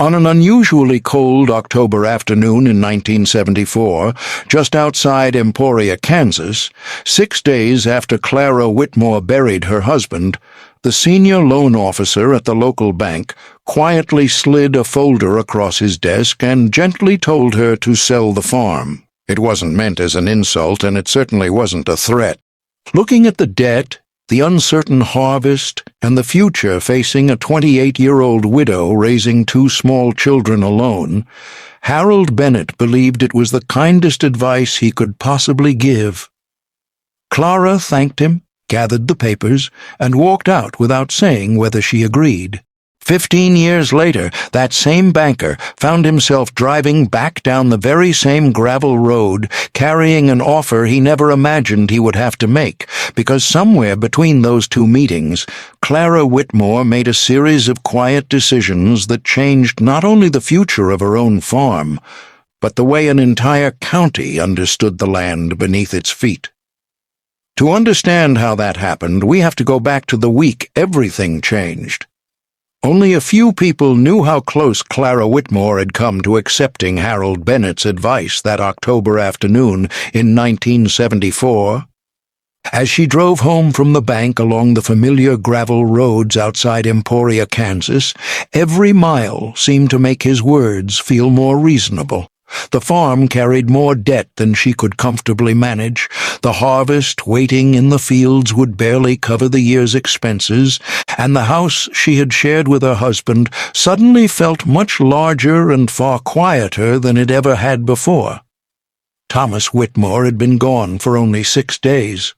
On an unusually cold October afternoon in 1974, just outside Emporia, Kansas, 6 days after Clara Whitmore buried her husband, the senior loan officer at the local bank quietly slid a folder across his desk and gently told her to sell the farm. It wasn't meant as an insult, and it certainly wasn't a threat. Looking at the debt, the uncertain harvest, and the future facing a 28-year-old widow raising 2 small children alone, Harold Bennett believed it was the kindest advice he could possibly give. Clara thanked him, gathered the papers, and walked out without saying whether she agreed. 15 years later, that same banker found himself driving back down the very same gravel road, carrying an offer he never imagined he would have to make, because somewhere between those 2 meetings, Clara Whitmore made a series of quiet decisions that changed not only the future of her own farm, but the way an entire county understood the land beneath its feet. To understand how that happened, we have to go back to the week everything changed. Only a few people knew how close Clara Whitmore had come to accepting Harold Bennett's advice that October afternoon in 1974. As she drove home from the bank along the familiar gravel roads outside Emporia, Kansas, every mile seemed to make his words feel more reasonable. The farm carried more debt than she could comfortably manage. The harvest waiting in the fields would barely cover the year's expenses, and the house she had shared with her husband suddenly felt much larger and far quieter than it ever had before. Thomas Whitmore had been gone for only 6 days.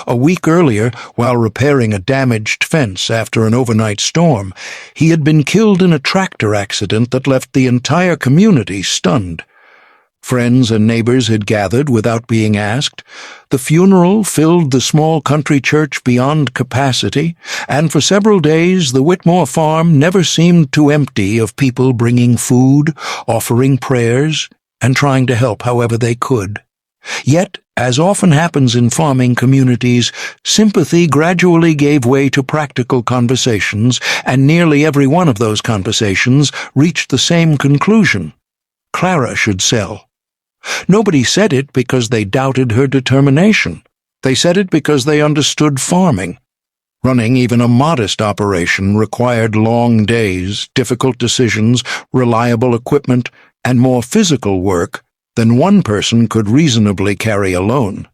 A week earlier, while repairing a damaged fence after an overnight storm, he had been killed in a tractor accident that left the entire community stunned. Friends and neighbors had gathered without being asked. The funeral filled the small country church beyond capacity, and for several days the Whitmore farm never seemed too empty of people bringing food, offering prayers, and trying to help however they could. Yet, as often happens in farming communities, sympathy gradually gave way to practical conversations, and nearly every one of those conversations reached the same conclusion: Clara should sell. Nobody said it because they doubted her determination. They said it because they understood farming. Running even a modest operation required long days, difficult decisions, reliable equipment, and more physical work than one person could reasonably carry alone.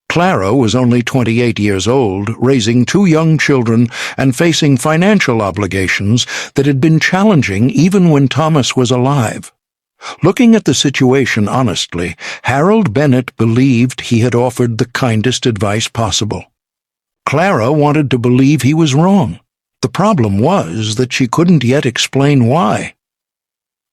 Clara was only 28 years old, raising 2 young children and facing financial obligations that had been challenging even when Thomas was alive. Looking at the situation honestly, Harold Bennett believed he had offered the kindest advice possible. Clara wanted to believe he was wrong. The problem was that she couldn't yet explain why.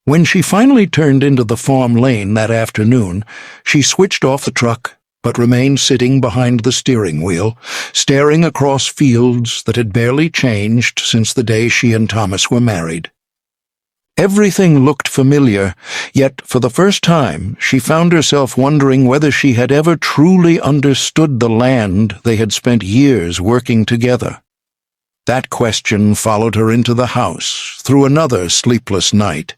When she finally turned into the farm lane that afternoon, she switched off the truck, but remained sitting behind the steering wheel, staring across fields that had barely changed since the day she and Thomas were married. Everything looked familiar, yet for the first time she found herself wondering whether she had ever truly understood the land they had spent years working together. That question followed her into the house, through another sleepless night,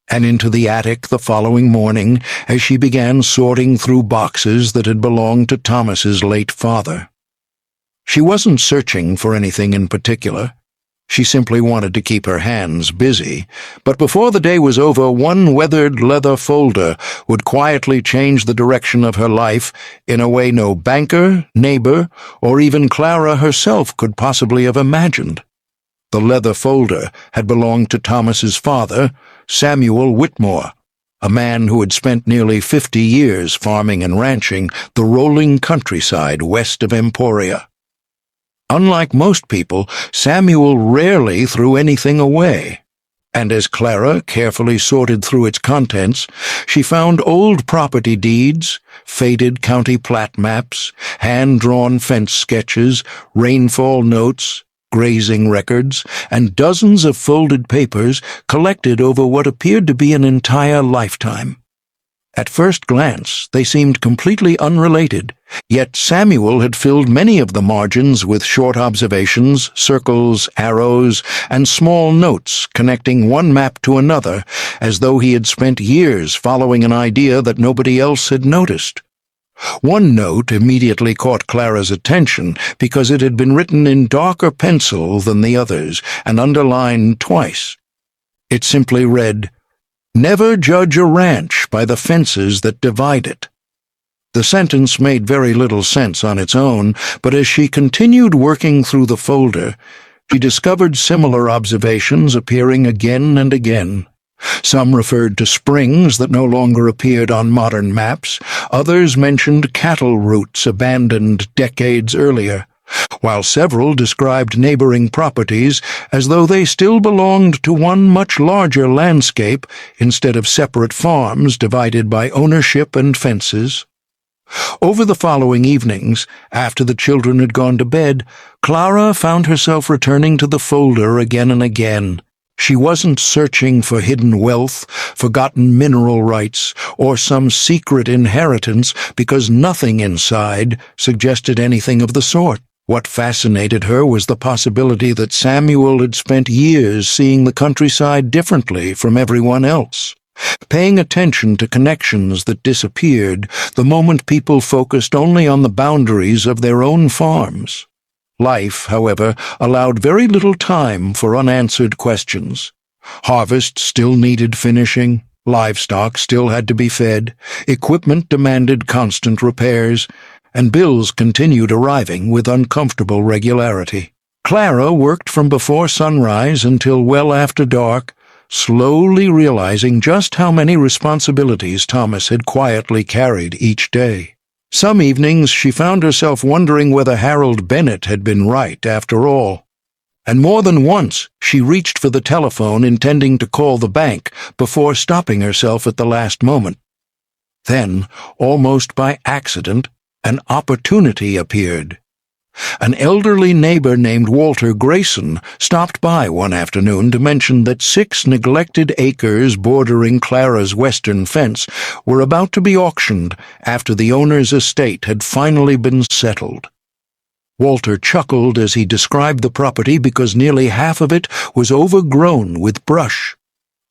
and into the attic the following morning as she began sorting through boxes that had belonged to Thomas's late father. She wasn't searching for anything in particular. She simply wanted to keep her hands busy, but before the day was over, one weathered leather folder would quietly change the direction of her life in a way no banker, neighbor, or even Clara herself could possibly have imagined. The leather folder had belonged to Thomas's father, Samuel Whitmore, a man who had spent nearly 50 years farming and ranching the rolling countryside west of Emporia. Unlike most people, Samuel rarely threw anything away, and as Clara carefully sorted through its contents, she found old property deeds, faded county plat maps, hand-drawn fence sketches, rainfall notes, grazing records, and dozens of folded papers collected over what appeared to be an entire lifetime. At first glance, they seemed completely unrelated, yet Samuel had filled many of the margins with short observations, circles, arrows, and small notes connecting one map to another, as though he had spent years following an idea that nobody else had noticed. One note immediately caught Clara's attention because it had been written in darker pencil than the others and underlined twice. It simply read, "Never judge a ranch by the fences that divide it." The sentence made very little sense on its own, but as she continued working through the folder, she discovered similar observations appearing again and again. Some referred to springs that no longer appeared on modern maps. Others mentioned cattle routes abandoned decades earlier, while several described neighboring properties as though they still belonged to one much larger landscape instead of separate farms divided by ownership and fences. Over the following evenings, after the children had gone to bed, Clara found herself returning to the folder again and again. She wasn't searching for hidden wealth, forgotten mineral rights, or some secret inheritance, because nothing inside suggested anything of the sort. What fascinated her was the possibility that Samuel had spent years seeing the countryside differently from everyone else, paying attention to connections that disappeared the moment people focused only on the boundaries of their own farms. Life, however, allowed very little time for unanswered questions. Harvest still needed finishing, livestock still had to be fed, equipment demanded constant repairs, and bills continued arriving with uncomfortable regularity. Clara worked from before sunrise until well after dark, slowly realizing just how many responsibilities Thomas had quietly carried each day. Some evenings she found herself wondering whether Harold Bennett had been right after all. And more than once she reached for the telephone intending to call the bank before stopping herself at the last moment. Then, almost by accident, an opportunity appeared. An elderly neighbor named Walter Grayson stopped by one afternoon to mention that 6 neglected acres bordering Clara's western fence were about to be auctioned after the owner's estate had finally been settled. Walter chuckled as he described the property because nearly half of it was overgrown with brush.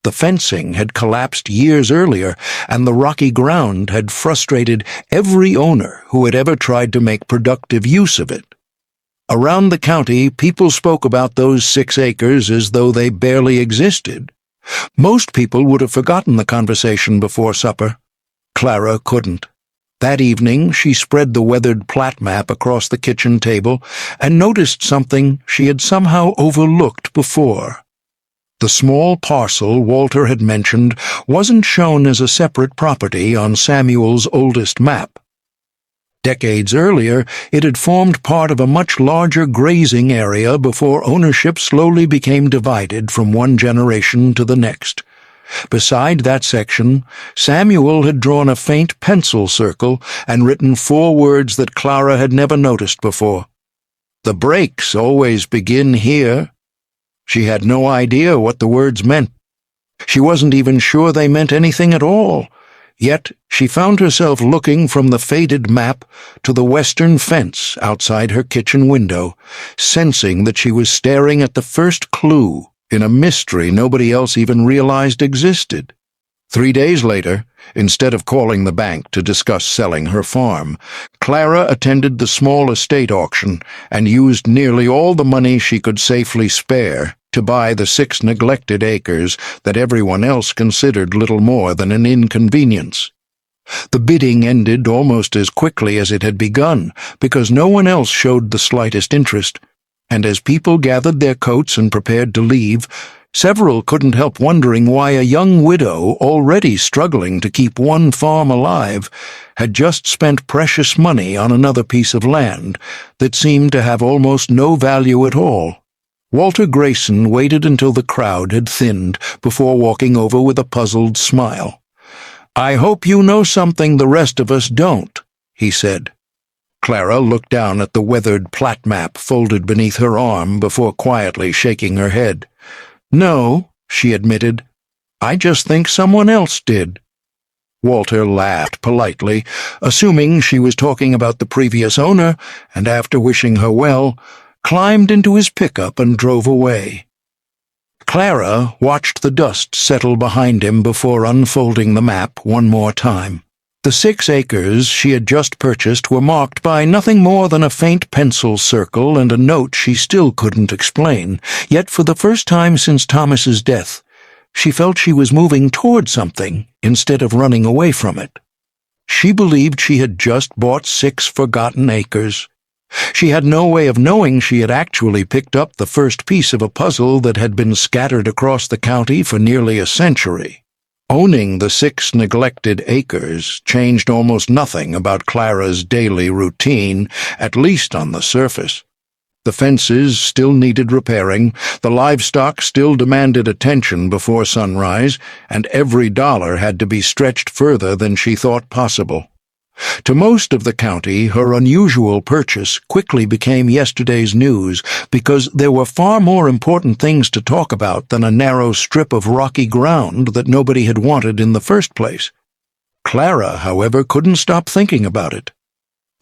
The fencing had collapsed years earlier, and the rocky ground had frustrated every owner who had ever tried to make productive use of it. Around the county, people spoke about those 6 acres as though they barely existed. Most people would have forgotten the conversation before supper. Clara couldn't. That evening, she spread the weathered plat map across the kitchen table and noticed something she had somehow overlooked before. The small parcel Walter had mentioned wasn't shown as a separate property on Samuel's oldest map. Decades earlier, it had formed part of a much larger grazing area before ownership slowly became divided from one generation to the next. Beside that section, Samuel had drawn a faint pencil circle and written 4 words that Clara had never noticed before. "The breaks always begin here." She had no idea what the words meant. She wasn't even sure they meant anything at all. Yet she found herself looking from the faded map to the western fence outside her kitchen window, sensing that she was staring at the first clue in a mystery nobody else even realized existed. 3 days later, instead of calling the bank to discuss selling her farm, Clara attended the small estate auction and used nearly all the money she could safely spare to buy the 6 neglected acres that everyone else considered little more than an inconvenience. The bidding ended almost as quickly as it had begun, because no one else showed the slightest interest, and as people gathered their coats and prepared to leave, several couldn't help wondering why a young widow, already struggling to keep one farm alive, had just spent precious money on another piece of land that seemed to have almost no value at all. Walter Grayson waited until the crowd had thinned before walking over with a puzzled smile. "I hope you know something the rest of us don't," he said. Clara looked down at the weathered plat map folded beneath her arm before quietly shaking her head. "No," she admitted. "I just think someone else did." Walter laughed politely, assuming she was talking about the previous owner, and after wishing her well, climbed into his pickup and drove away. Clara watched the dust settle behind him before unfolding the map one more time. The 6 acres she had just purchased were marked by nothing more than a faint pencil circle and a note she still couldn't explain, yet for the first time since Thomas's death, she felt she was moving toward something instead of running away from it. She believed she had just bought 6 forgotten acres. She had no way of knowing she had actually picked up the first piece of a puzzle that had been scattered across the county for nearly a century. Owning the 6 neglected acres changed almost nothing about Clara's daily routine, at least on the surface. The fences still needed repairing, the livestock still demanded attention before sunrise, and every dollar had to be stretched further than she thought possible. To most of the county, her unusual purchase quickly became yesterday's news because there were far more important things to talk about than a narrow strip of rocky ground that nobody had wanted in the first place. Clara, however, couldn't stop thinking about it.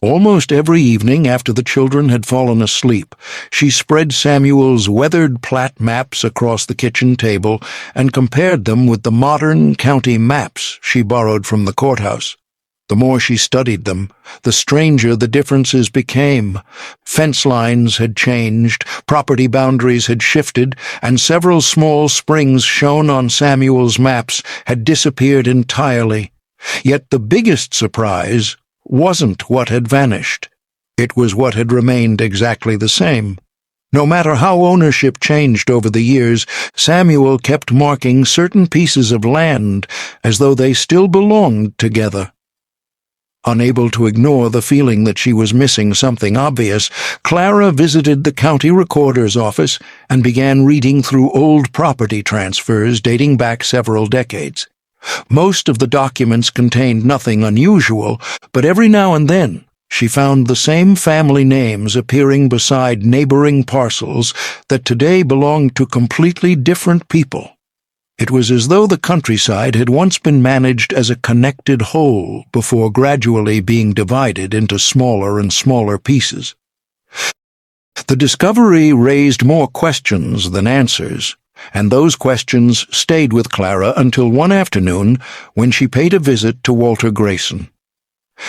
Almost every evening after the children had fallen asleep, she spread Samuel's weathered plat maps across the kitchen table and compared them with the modern county maps she borrowed from the courthouse. The more she studied them, the stranger the differences became. Fence lines had changed, property boundaries had shifted, and several small springs shown on Samuel's maps had disappeared entirely. Yet the biggest surprise wasn't what had vanished. It was what had remained exactly the same. No matter how ownership changed over the years, Samuel kept marking certain pieces of land as though they still belonged together. Unable to ignore the feeling that she was missing something obvious, Clara visited the county recorder's office and began reading through old property transfers dating back several decades. Most of the documents contained nothing unusual, but every now and then she found the same family names appearing beside neighboring parcels that today belonged to completely different people. It was as though the countryside had once been managed as a connected whole before gradually being divided into smaller and smaller pieces. The discovery raised more questions than answers, and those questions stayed with Clara until one afternoon when she paid a visit to Walter Grayson.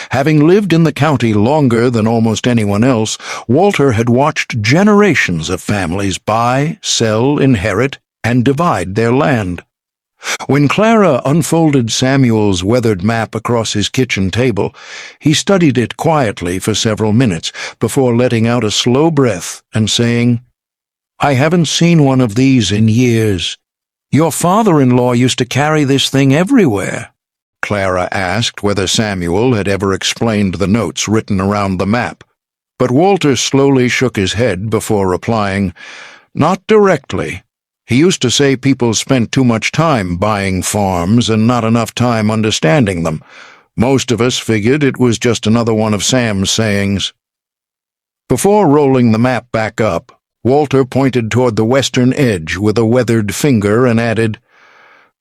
Having lived in the county longer than almost anyone else, Walter had watched generations of families buy, sell, inherit, and divide their land. When Clara unfolded Samuel's weathered map across his kitchen table, he studied it quietly for several minutes before letting out a slow breath and saying, "I haven't seen one of these in years. Your father-in-law used to carry this thing everywhere." Clara asked whether Samuel had ever explained the notes written around the map, but Walter slowly shook his head before replying, "Not directly. He used to say people spent too much time buying farms and not enough time understanding them. Most of us figured it was just another one of Sam's sayings." Before rolling the map back up, Walter pointed toward the western edge with a weathered finger and added,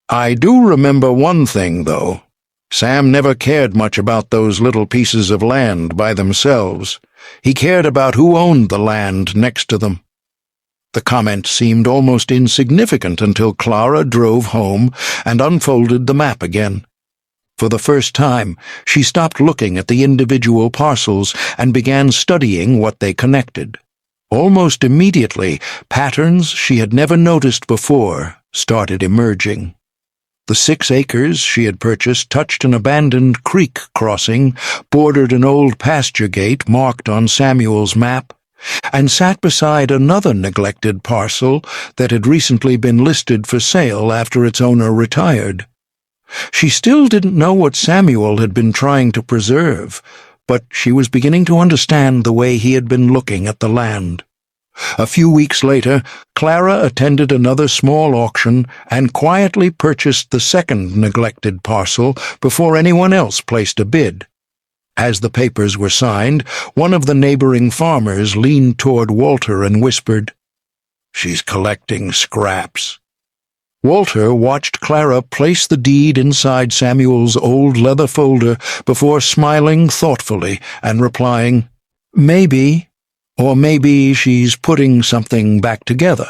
"I do remember one thing, though. Sam never cared much about those little pieces of land by themselves. He cared about who owned the land next to them." The comment seemed almost insignificant until Clara drove home and unfolded the map again. For the first time, she stopped looking at the individual parcels and began studying what they connected. Almost immediately, patterns she had never noticed before started emerging. The 6 acres she had purchased touched an abandoned creek crossing, bordered an old pasture gate marked on Samuel's map, and sat beside another neglected parcel that had recently been listed for sale after its owner retired. She still didn't know what Samuel had been trying to preserve, but she was beginning to understand the way he had been looking at the land. A few weeks later, Clara attended another small auction and quietly purchased the second neglected parcel before anyone else placed a bid. As the papers were signed, one of the neighboring farmers leaned toward Walter and whispered, "She's collecting scraps." Walter watched Clara place the deed inside Samuel's old leather folder before smiling thoughtfully and replying, "Maybe, or maybe she's putting something back together."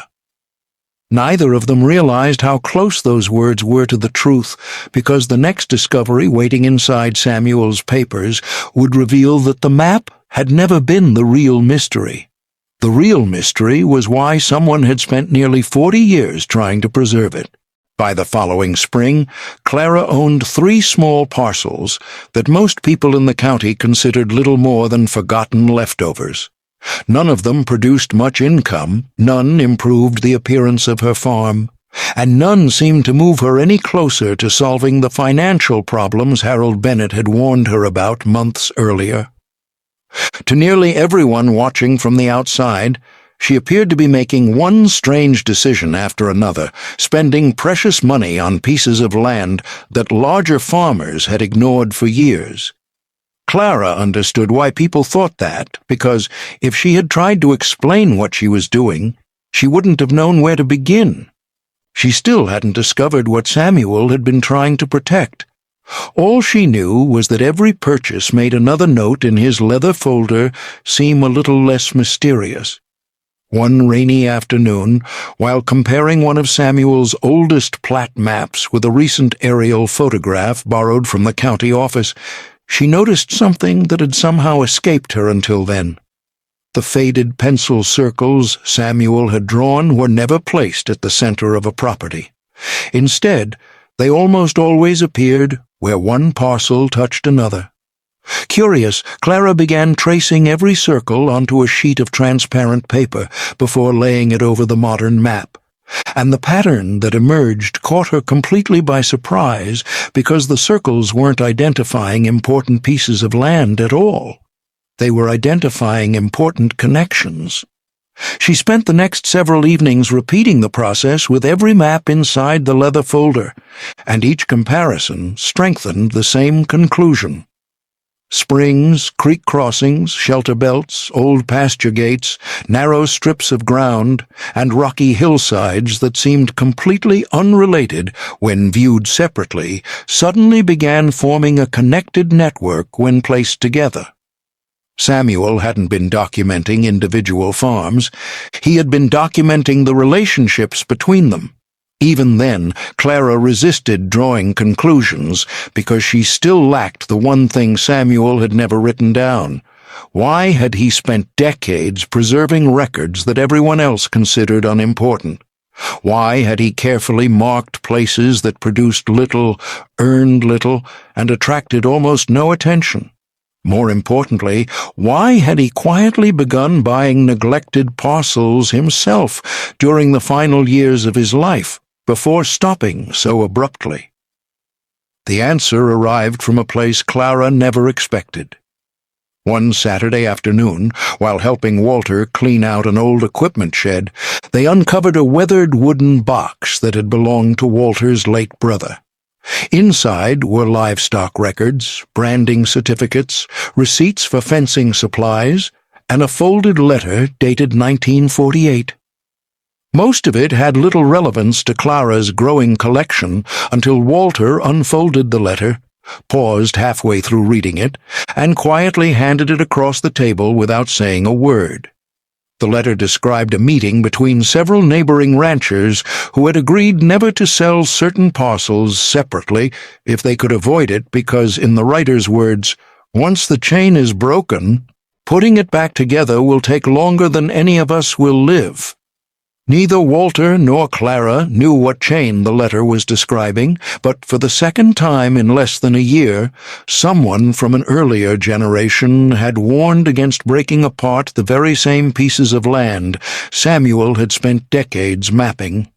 Neither of them realized how close those words were to the truth, because the next discovery waiting inside Samuel's papers would reveal that the map had never been the real mystery. The real mystery was why someone had spent nearly 40 years trying to preserve it. By the following spring, Clara owned 3 small parcels that most people in the county considered little more than forgotten leftovers. None of them produced much income, none improved the appearance of her farm, and none seemed to move her any closer to solving the financial problems Harold Bennett had warned her about months earlier. To nearly everyone watching from the outside, she appeared to be making one strange decision after another, spending precious money on pieces of land that larger farmers had ignored for years. Clara understood why people thought that, because if she had tried to explain what she was doing, she wouldn't have known where to begin. She still hadn't discovered what Samuel had been trying to protect. All she knew was that every purchase made another note in his leather folder seem a little less mysterious. One rainy afternoon, while comparing one of Samuel's oldest plat maps with a recent aerial photograph borrowed from the county office, she noticed something that had somehow escaped her until then. The faded pencil circles Samuel had drawn were never placed at the center of a property. Instead, they almost always appeared where one parcel touched another. Curious, Clara began tracing every circle onto a sheet of transparent paper before laying it over the modern map. And the pattern that emerged caught her completely by surprise because the circles weren't identifying important pieces of land at all. They were identifying important connections. She spent the next several evenings repeating the process with every map inside the leather folder, and each comparison strengthened the same conclusion. Springs, creek crossings, shelter belts, old pasture gates, narrow strips of ground, and rocky hillsides that seemed completely unrelated when viewed separately suddenly began forming a connected network when placed together. Samuel hadn't been documenting individual farms. He had been documenting the relationships between them. Even then, Clara resisted drawing conclusions because she still lacked the one thing Samuel had never written down. Why had he spent decades preserving records that everyone else considered unimportant? Why had he carefully marked places that produced little, earned little, and attracted almost no attention? More importantly, why had he quietly begun buying neglected parcels himself during the final years of his life, before stopping so abruptly? The answer arrived from a place Clara never expected. One Saturday afternoon, while helping Walter clean out an old equipment shed, they uncovered a weathered wooden box that had belonged to Walter's late brother. Inside were livestock records, branding certificates, receipts for fencing supplies, and a folded letter dated 1948. Most of it had little relevance to Clara's growing collection until Walter unfolded the letter, paused halfway through reading it, and quietly handed it across the table without saying a word. The letter described a meeting between several neighboring ranchers who had agreed never to sell certain parcels separately if they could avoid it because, in the writer's words, once the chain is broken, putting it back together will take longer than any of us will live. Neither Walter nor Clara knew what chain the letter was describing, but for the second time in less than a year, someone from an earlier generation had warned against breaking apart the very same pieces of land Samuel had spent decades mapping.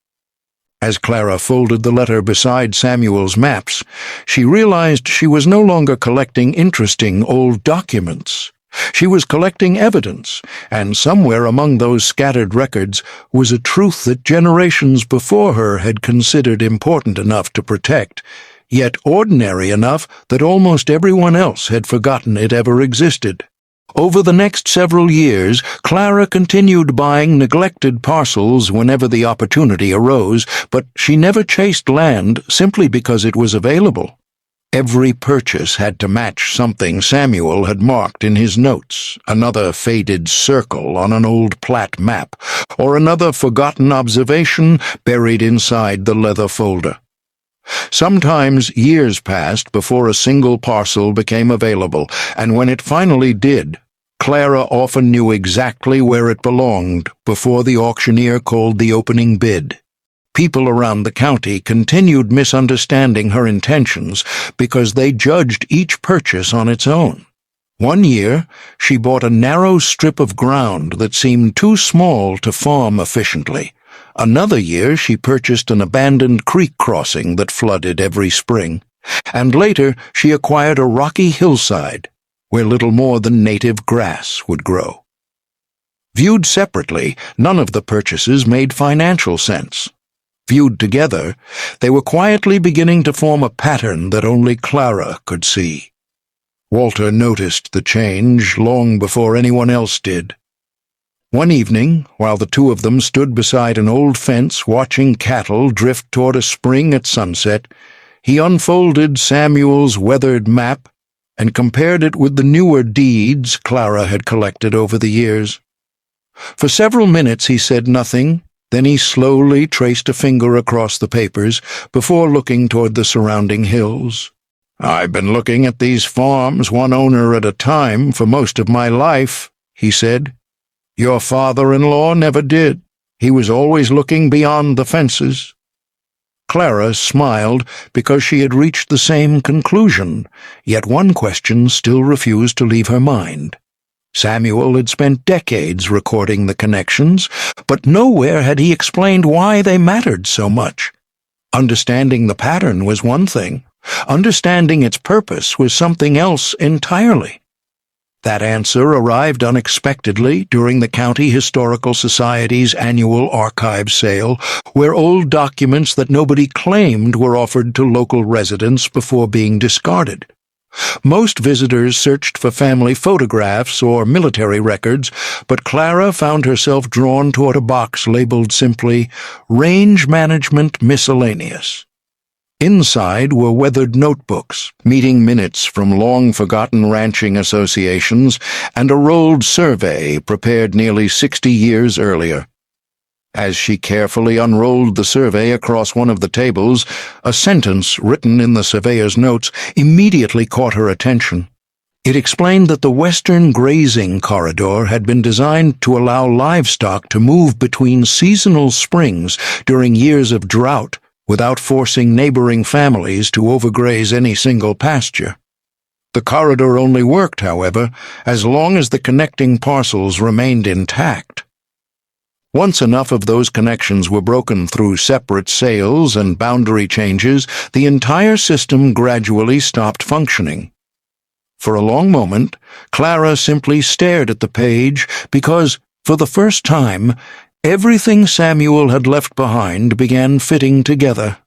As Clara folded the letter beside Samuel's maps, she realized she was no longer collecting interesting old documents. She was collecting evidence, and somewhere among those scattered records was a truth that generations before her had considered important enough to protect, yet ordinary enough that almost everyone else had forgotten it ever existed. Over the next several years, Clara continued buying neglected parcels whenever the opportunity arose, but she never chased land simply because it was available. Every purchase had to match something Samuel had marked in his notes, another faded circle on an old plat map, or another forgotten observation buried inside the leather folder. Sometimes years passed before a single parcel became available, and when it finally did, Clara often knew exactly where it belonged before the auctioneer called the opening bid. People around the county continued misunderstanding her intentions because they judged each purchase on its own. One year, she bought a narrow strip of ground that seemed too small to farm efficiently. Another year, she purchased an abandoned creek crossing that flooded every spring. And later, she acquired a rocky hillside where little more than native grass would grow. Viewed separately, none of the purchases made financial sense. Viewed together, they were quietly beginning to form a pattern that only Clara could see. Walter noticed the change long before anyone else did. One evening, while the two of them stood beside an old fence watching cattle drift toward a spring at sunset, he unfolded Samuel's weathered map and compared it with the newer deeds Clara had collected over the years. For several minutes he said nothing. Then he slowly traced a finger across the papers before looking toward the surrounding hills. "I've been looking at these farms one owner at a time for most of my life," he said. "Your father-in-law never did. He was always looking beyond the fences." Clara smiled because she had reached the same conclusion, yet one question still refused to leave her mind. Samuel had spent decades recording the connections, but nowhere had he explained why they mattered so much. Understanding the pattern was one thing. Understanding its purpose was something else entirely. That answer arrived unexpectedly during the County Historical Society's annual archive sale, where old documents that nobody claimed were offered to local residents before being discarded. Most visitors searched for family photographs or military records, but Clara found herself drawn toward a box labeled simply Range Management Miscellaneous. Inside were weathered notebooks, meeting minutes from long-forgotten ranching associations, and a rolled survey prepared nearly 60 years earlier. As she carefully unrolled the survey across one of the tables, a sentence written in the surveyor's notes immediately caught her attention. It explained that the western grazing corridor had been designed to allow livestock to move between seasonal springs during years of drought without forcing neighboring families to overgraze any single pasture. The corridor only worked, however, as long as the connecting parcels remained intact. Once enough of those connections were broken through separate sales and boundary changes, the entire system gradually stopped functioning. For a long moment, Clara simply stared at the page because, for the first time, everything Samuel had left behind began fitting together.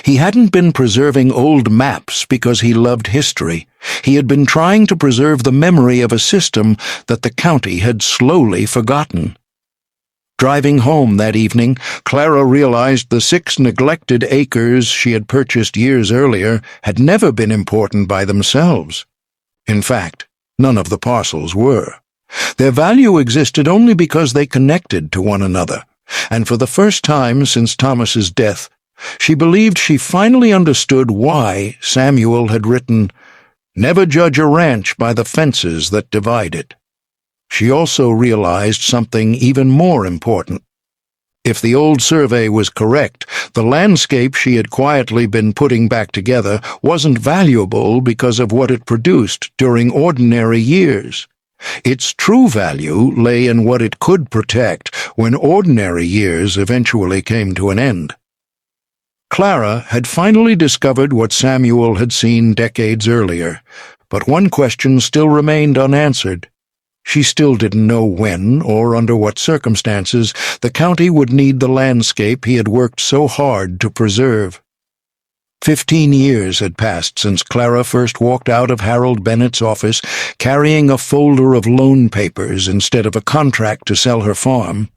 He hadn't been preserving old maps because he loved history. He had been trying to preserve the memory of a system that the county had slowly forgotten. Driving home that evening, Clara realized the 6 neglected acres she had purchased years earlier had never been important by themselves. In fact, none of the parcels were. Their value existed only because they connected to one another, and for the first time since Thomas's death, she believed she finally understood why Samuel had written, "Never judge a ranch by the fences that divide it." She also realized something even more important. If the old survey was correct, the landscape she had quietly been putting back together wasn't valuable because of what it produced during ordinary years. Its true value lay in what it could protect when ordinary years eventually came to an end. Clara had finally discovered what Samuel had seen decades earlier, but one question still remained unanswered. She still didn't know when or under what circumstances the county would need the landscape he had worked so hard to preserve. 15 years had passed since Clara first walked out of Harold Bennett's office carrying a folder of loan papers instead of a contract to sell her farm.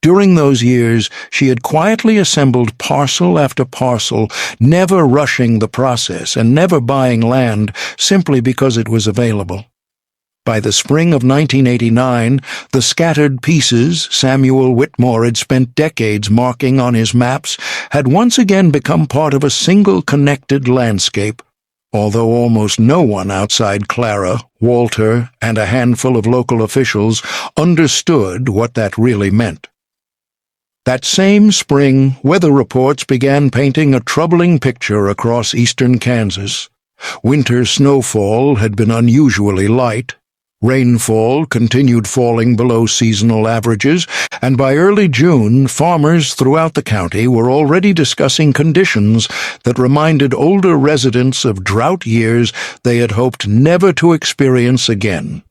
During those years, she had quietly assembled parcel after parcel, never rushing the process and never buying land simply because it was available. By the spring of 1989, the scattered pieces Samuel Whitmore had spent decades marking on his maps had once again become part of a single connected landscape, although almost no one outside Clara, Walter, and a handful of local officials understood what that really meant. That same spring, weather reports began painting a troubling picture across eastern Kansas. Winter snowfall had been unusually light. Rainfall continued falling below seasonal averages, and by early June, farmers throughout the county were already discussing conditions that reminded older residents of drought years they had hoped never to experience again.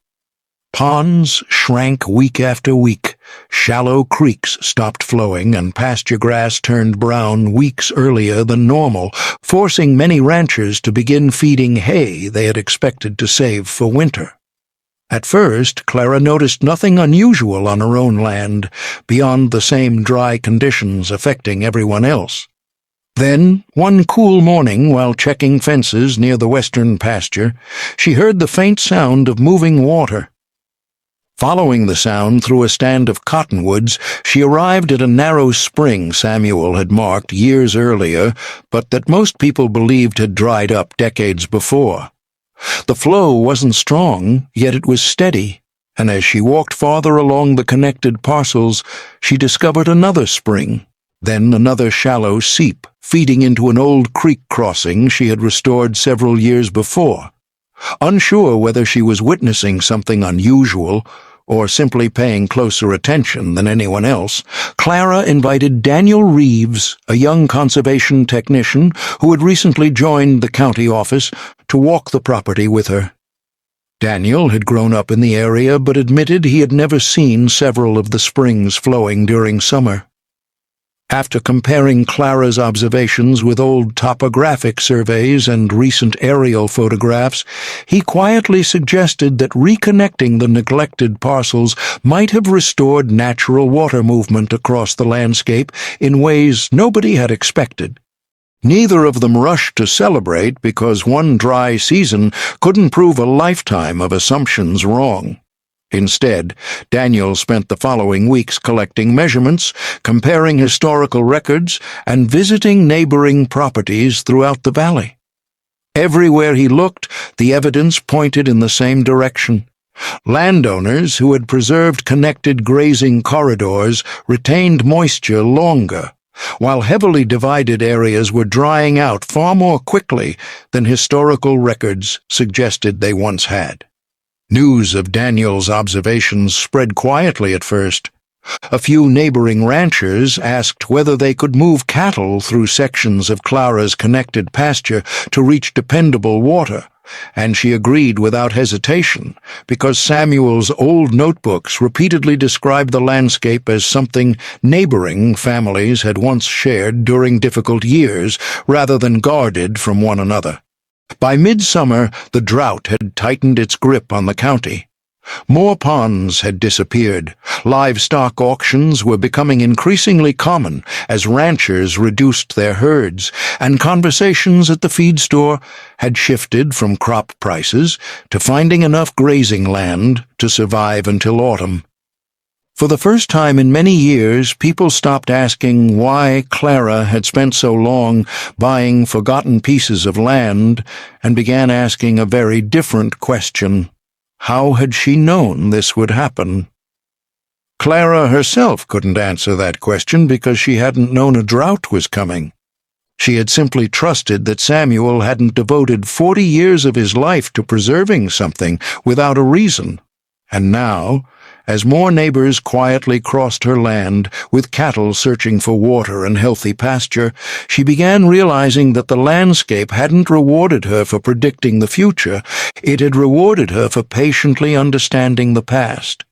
Ponds shrank week after week, shallow creeks stopped flowing, and pasture grass turned brown weeks earlier than normal, forcing many ranchers to begin feeding hay they had expected to save for winter. At first, Clara noticed nothing unusual on her own land, beyond the same dry conditions affecting everyone else. Then, one cool morning, while checking fences near the western pasture, she heard the faint sound of moving water. Following the sound through a stand of cottonwoods, she arrived at a narrow spring Samuel had marked years earlier, but that most people believed had dried up decades before. The flow wasn't strong, yet it was steady, and as she walked farther along the connected parcels, she discovered another spring, then another shallow seep feeding into an old creek crossing she had restored several years before. Unsure whether she was witnessing something unusual or simply paying closer attention than anyone else, Clara invited Daniel Reeves, a young conservation technician who had recently joined the county office, to walk the property with her. Daniel had grown up in the area but admitted he had never seen several of the springs flowing during summer. After comparing Clara's observations with old topographic surveys and recent aerial photographs, he quietly suggested that reconnecting the neglected parcels might have restored natural water movement across the landscape in ways nobody had expected. Neither of them rushed to celebrate because one dry season couldn't prove a lifetime of assumptions wrong. Instead, Daniel spent the following weeks collecting measurements, comparing historical records, and visiting neighboring properties throughout the valley. Everywhere he looked, the evidence pointed in the same direction. Landowners who had preserved connected grazing corridors retained moisture longer, while heavily divided areas were drying out far more quickly than historical records suggested they once had. News of Daniel's observations spread quietly at first. A few neighboring ranchers asked whether they could move cattle through sections of Clara's connected pasture to reach dependable water, and she agreed without hesitation because Samuel's old notebooks repeatedly described the landscape as something neighboring families had once shared during difficult years rather than guarded from one another. By midsummer, the drought had tightened its grip on the county. More ponds had disappeared. Livestock auctions were becoming increasingly common as ranchers reduced their herds, and conversations at the feed store had shifted from crop prices to finding enough grazing land to survive until autumn. For the first time in many years, people stopped asking why Clara had spent so long buying forgotten pieces of land and began asking a very different question. How had she known this would happen? Clara herself couldn't answer that question because she hadn't known a drought was coming. She had simply trusted that Samuel hadn't devoted 40 years of his life to preserving something without a reason. And now, as more neighbors quietly crossed her land, with cattle searching for water and healthy pasture, she began realizing that the landscape hadn't rewarded her for predicting the future, it had rewarded her for patiently understanding the past.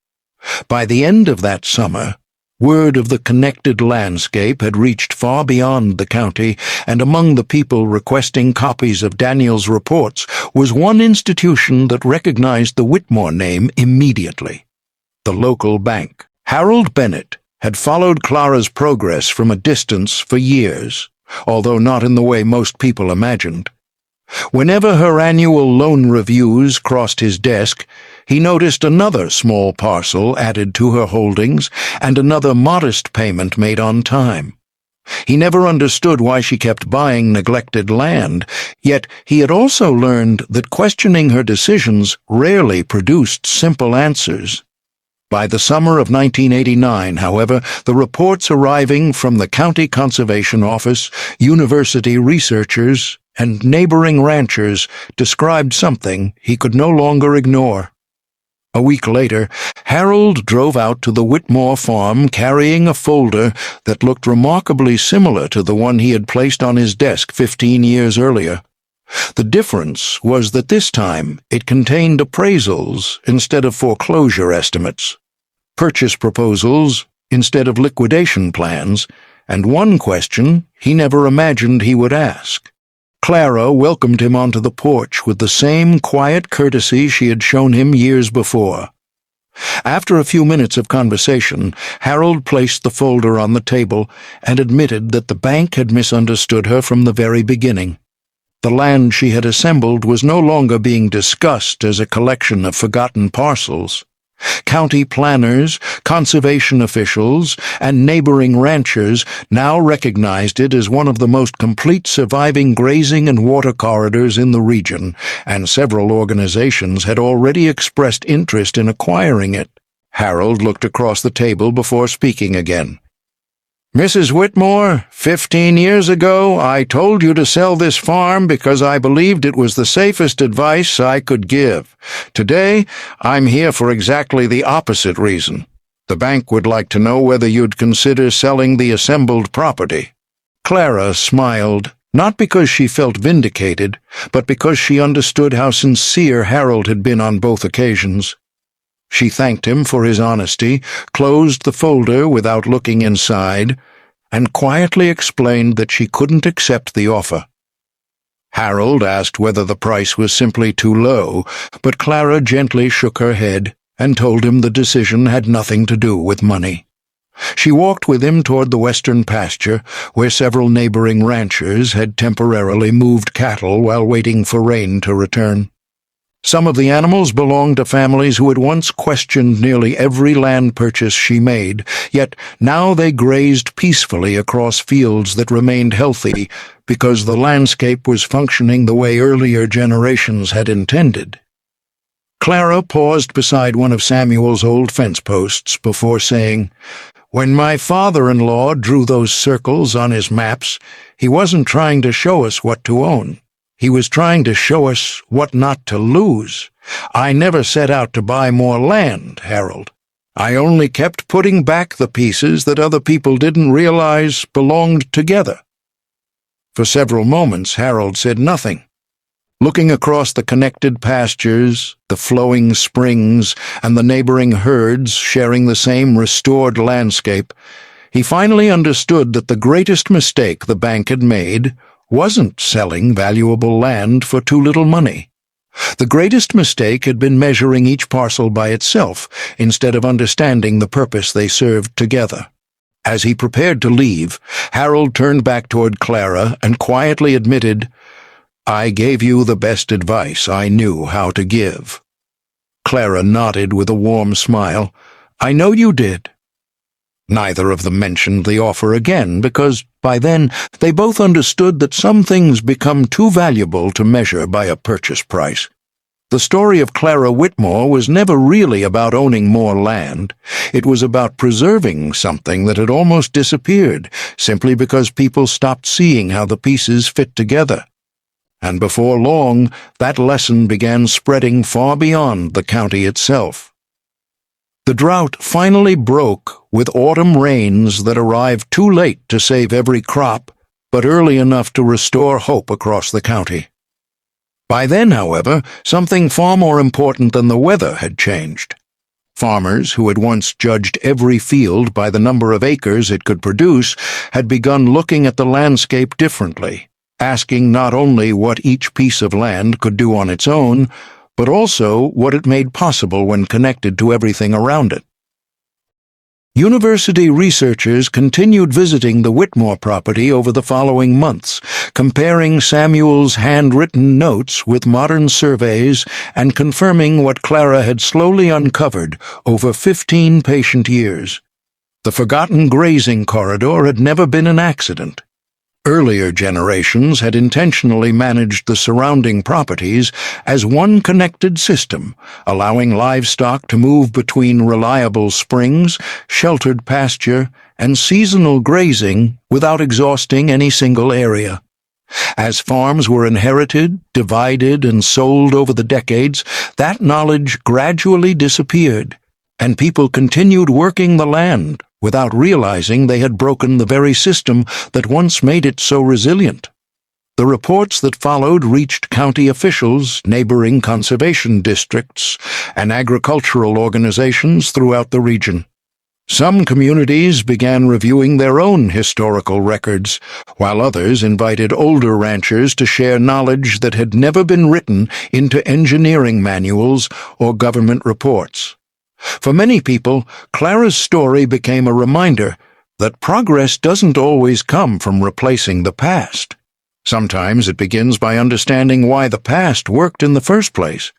By the end of that summer, Word of the connected landscape had reached far beyond the county, and among the people requesting copies of Daniel's reports was one institution that recognized the Whitmore name immediately: the local bank. Harold Bennett had followed Clara's progress from a distance for years, although not in the way most people imagined. Whenever her annual loan reviews crossed his desk, he noticed another small parcel added to her holdings and another modest payment made on time. He never understood why she kept buying neglected land, yet he had also learned that questioning her decisions rarely produced simple answers. By the summer of 1989, however, the reports arriving from the County Conservation Office, university researchers, and neighboring ranchers described something he could no longer ignore. A week later, Harold drove out to the Whitmore farm carrying a folder that looked remarkably similar to the one he had placed on his desk 15 years earlier. The difference was that this time it contained appraisals instead of foreclosure estimates, purchase proposals instead of liquidation plans, and one question he never imagined he would ask. Clara welcomed him onto the porch with the same quiet courtesy she had shown him years before. After a few minutes of conversation, Harold placed the folder on the table and admitted that the bank had misunderstood her from the very beginning. The land she had assembled was no longer being discussed as a collection of forgotten parcels. County planners, conservation officials, and neighboring ranchers now recognized it as one of the most complete surviving grazing and water corridors in the region, and several organizations had already expressed interest in acquiring it. Harold looked across the table before speaking again. "Mrs. Whitmore, 15 years ago I told you to sell this farm because I believed it was the safest advice I could give. Today, I'm here for exactly the opposite reason. The bank would like to know whether you'd consider selling the assembled property." Clara smiled, not because she felt vindicated, but because she understood how sincere Harold had been on both occasions. She thanked him for his honesty, closed the folder without looking inside, and quietly explained that she couldn't accept the offer. Harold asked whether the price was simply too low, but Clara gently shook her head and told him the decision had nothing to do with money. She walked with him toward the western pasture, where several neighboring ranchers had temporarily moved cattle while waiting for rain to return. Some of the animals belonged to families who had once questioned nearly every land purchase she made, yet now they grazed peacefully across fields that remained healthy because the landscape was functioning the way earlier generations had intended. Clara paused beside one of Samuel's old fence posts before saying, "When my father-in-law drew those circles on his maps, he wasn't trying to show us what to own. He was trying to show us what not to lose. I never set out to buy more land, Harold. I only kept putting back the pieces that other people didn't realize belonged together." For several moments, Harold said nothing. Looking across the connected pastures, the flowing springs, and the neighboring herds sharing the same restored landscape, he finally understood that the greatest mistake the bank had made wasn't selling valuable land for too little money. The greatest mistake had been measuring each parcel by itself instead of understanding the purpose they served together. As he prepared to leave, Harold turned back toward Clara and quietly admitted, "I gave you the best advice I knew how to give." Clara nodded with a warm smile. "I know you did." Neither of them mentioned the offer again because, by then, they both understood that some things become too valuable to measure by a purchase price. The story of Clara Whitmore was never really about owning more land. It was about preserving something that had almost disappeared, simply because people stopped seeing how the pieces fit together. And before long, that lesson began spreading far beyond the county itself. The drought finally broke with autumn rains that arrived too late to save every crop, but early enough to restore hope across the county. By then, however, something far more important than the weather had changed. Farmers who had once judged every field by the number of acres it could produce had begun looking at the landscape differently, asking not only what each piece of land could do on its own, but also what it made possible when connected to everything around it. University researchers continued visiting the Whitmore property over the following months, comparing Samuel's handwritten notes with modern surveys and confirming what Clara had slowly uncovered over 15 patient years. The forgotten grazing corridor had never been an accident. Earlier generations had intentionally managed the surrounding properties as one connected system, allowing livestock to move between reliable springs, sheltered pasture, and seasonal grazing without exhausting any single area. As farms were inherited, divided, and sold over the decades, that knowledge gradually disappeared, and people continued working the land without realizing they had broken the very system that once made it so resilient. The reports that followed reached county officials, neighboring conservation districts, and agricultural organizations throughout the region. Some communities began reviewing their own historical records, while others invited older ranchers to share knowledge that had never been written into engineering manuals or government reports. For many people, Clara's story became a reminder that progress doesn't always come from replacing the past. Sometimes it begins by understanding why the past worked in the first place.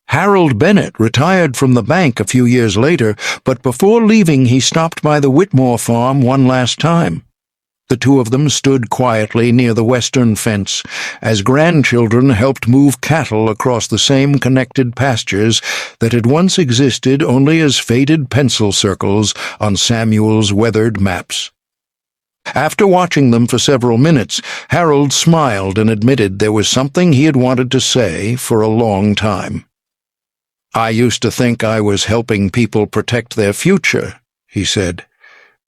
Harold Bennett retired from the bank a few years later, but before leaving he stopped by the Whitmore farm one last time. The two of them stood quietly near the western fence as grandchildren helped move cattle across the same connected pastures that had once existed only as faded pencil circles on Samuel's weathered maps. After watching them for several minutes, Harold smiled and admitted there was something he had wanted to say for a long time. "I used to think I was helping people protect their future," he said.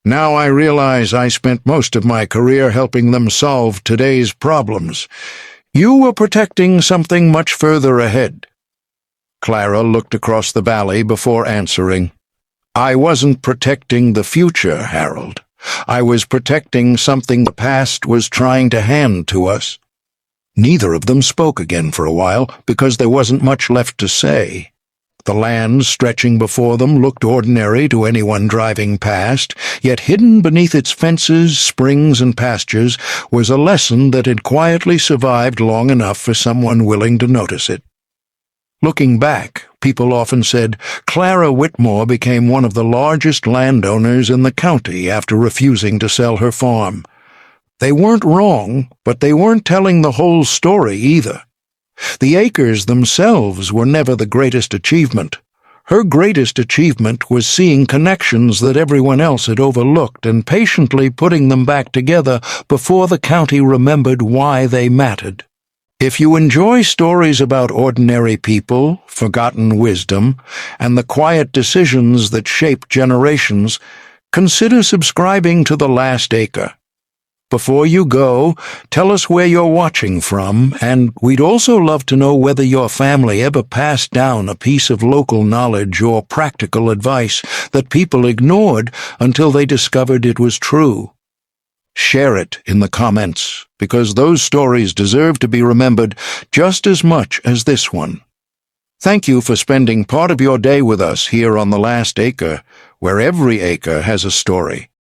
"Now I realize I spent most of my career helping them solve today's problems. You were protecting something much further ahead." Clara looked across the valley before answering. "I wasn't protecting the future, Harold. I was protecting something the past was trying to hand to us." Neither of them spoke again for a while because there wasn't much left to say. The land stretching before them looked ordinary to anyone driving past, yet hidden beneath its fences, springs, and pastures was a lesson that had quietly survived long enough for someone willing to notice it. Looking back, people often said Clara Whitmore became one of the largest landowners in the county after refusing to sell her farm. They weren't wrong, but they weren't telling the whole story either. The acres themselves were never the greatest achievement. Her greatest achievement was seeing connections that everyone else had overlooked and patiently putting them back together before the county remembered why they mattered. If you enjoy stories about ordinary people, forgotten wisdom, and the quiet decisions that shape generations, consider subscribing to The Last Acre. Before you go, tell us where you're watching from, and we'd also love to know whether your family ever passed down a piece of local knowledge or practical advice that people ignored until they discovered it was true. Share it in the comments, because those stories deserve to be remembered just as much as this one. Thank you for spending part of your day with us here on The Last Acre, where every acre has a story.